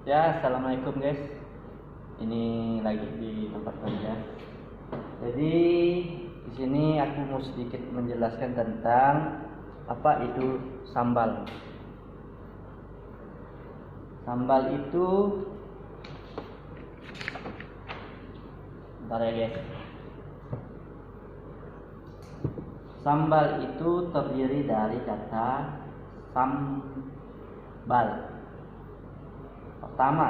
Ya, assalamualaikum guys. Ini lagi di tempat kerja. Jadi di sini aku mau sedikit menjelaskan tentang apa itu sambal. Sambal itu, bentar ya guys. Sambal itu terdiri dari kata sambal. Pertama,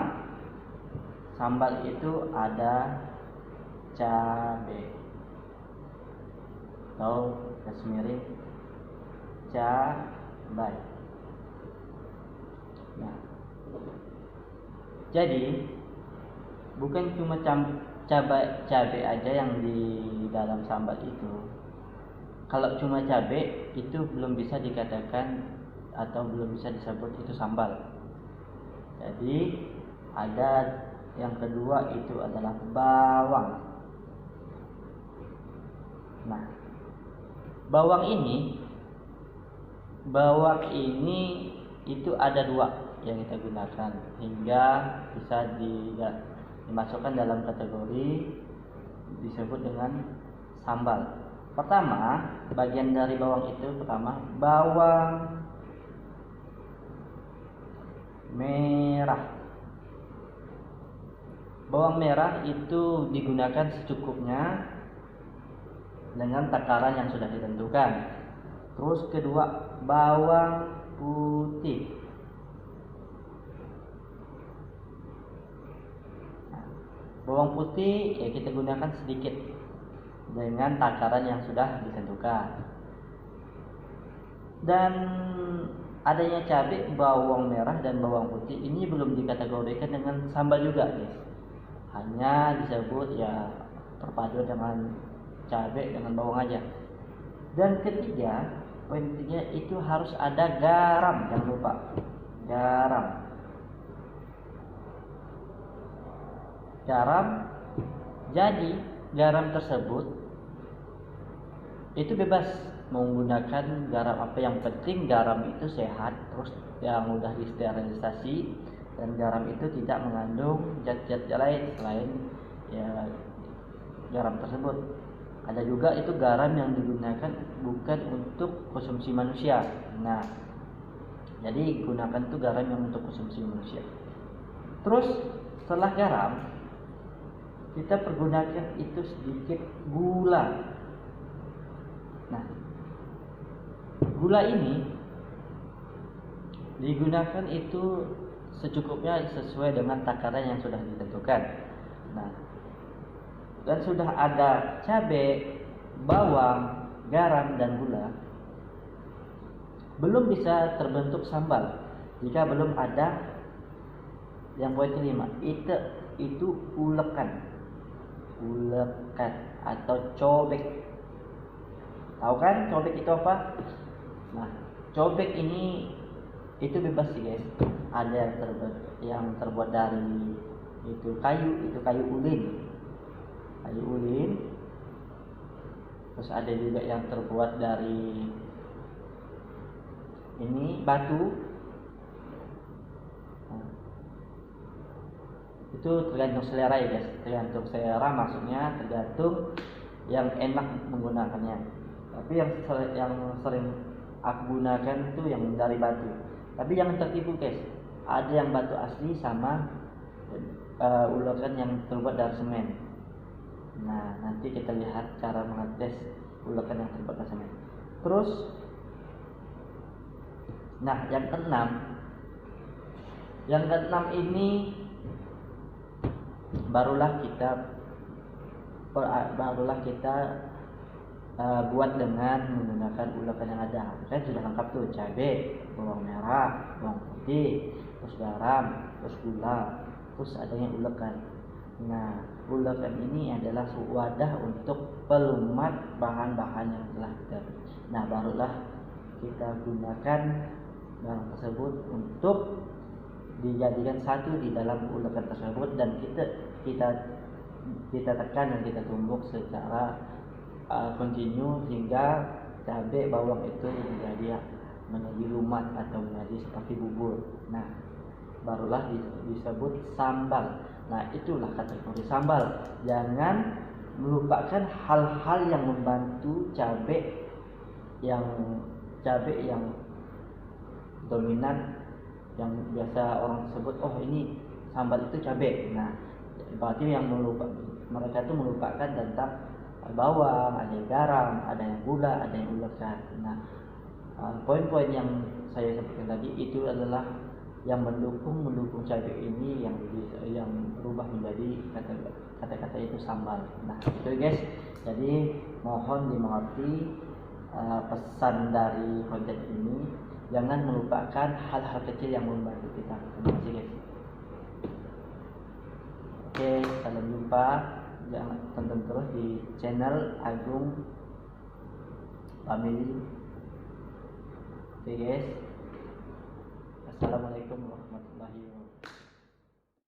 sambal itu ada cabai atau Kashmiri cabai. Nah, jadi bukan cuma cabai aja yang di dalam sambal itu. Kalau cuma cabai itu belum bisa dikatakan atau belum bisa disebut itu sambal. Jadi ada yang kedua itu adalah bawang. Nah, bawang ini itu ada dua yang kita gunakan hingga bisa dimasukkan dalam kategori disebut dengan sambal. Pertama, bagian dari bawang itu pertama bawang merah. Bawang merah itu digunakan secukupnya dengan takaran yang sudah ditentukan. Terus kedua, bawang putih. Bawang putih ya kita gunakan sedikit dengan takaran yang sudah ditentukan. Dan adanya cabai, bawang merah dan bawang putih ini belum dikategorikan dengan sambal juga, guys. Hanya disebut ya terpadu dengan cabai dengan bawang aja. Dan ketiga, poin ketiga itu harus ada garam, jangan lupa. Garam. Jadi garam tersebut itu bebas menggunakan garam apa, yang penting garam itu sehat, terus yang mudah disterilisasi, dan garam itu tidak mengandung zat-zat lain selain ya garam tersebut. Ada juga itu garam yang digunakan bukan untuk konsumsi manusia. Nah, jadi gunakan tuh garam yang untuk konsumsi manusia. Terus setelah garam kita pergunakan itu sedikit gula. Nah, gula ini digunakan itu secukupnya sesuai dengan takaran yang sudah ditentukan. Nah, dan sudah ada cabai, bawang, garam dan gula, belum bisa terbentuk sambal jika belum ada yang poin kelima, itu ulekan atau cobek. Tahu kan cobek itu apa? Nah, cobek ini itu bebas sih guys. Ada yang terbuat dari itu kayu ulin. Terus ada juga yang terbuat dari ini batu. Nah, itu tergantung selera ya guys. Tergantung selera, maksudnya tergantung yang enak menggunakannya. Tapi yang sering aku gunakan itu yang dari batu. Tapi jangan tertipu guys. Ada yang batu asli sama ulekan yang terbuat dari semen. Nah, nanti kita lihat cara mengetes ulekan yang terbuat dari semen. Terus, nah yang keenam ini barulah kita buat dengan menggunakan ulekan yang ada. Kan sudah lengkap tuh, cabai, bawang merah, bawang putih, terus garam, terus gula, terus adanya ulekan. Nah, ulekan ini adalah wadah untuk pelumat bahan-bahan yang telah kita. Nah, barulah kita gunakan bahan tersebut untuk dijadikan satu di dalam ulekan tersebut, dan kita tekan dan kita tumbuk secara kontinu hingga cabai bawang itu menjadi lumat atau menjadi seperti bubur. Nah, barulah disebut sambal. Nah, itulah kategori sambal. Jangan melupakan hal-hal yang membantu cabai yang dominan, yang biasa orang sebut, oh ini sambal itu cabai. Nah, berarti mereka itu melupakan tentang bawang, ada yang garam, ada yang gula, ada yang ulekan. Nah, poin-poin yang saya sebutkan tadi itu adalah yang mendukung cabai ini yang berubah menjadi kata-kata itu sambal. Nah, itu guys. Jadi mohon dimengerti pesan dari konten ini, jangan melupakan hal-hal kecil yang membantu kita. Terima kasih guys. Oke, sampai jumpa. Jangan tonton terus di channel Agung Family. Oke guys. Assalamualaikum warahmatullahi wabarakatuh.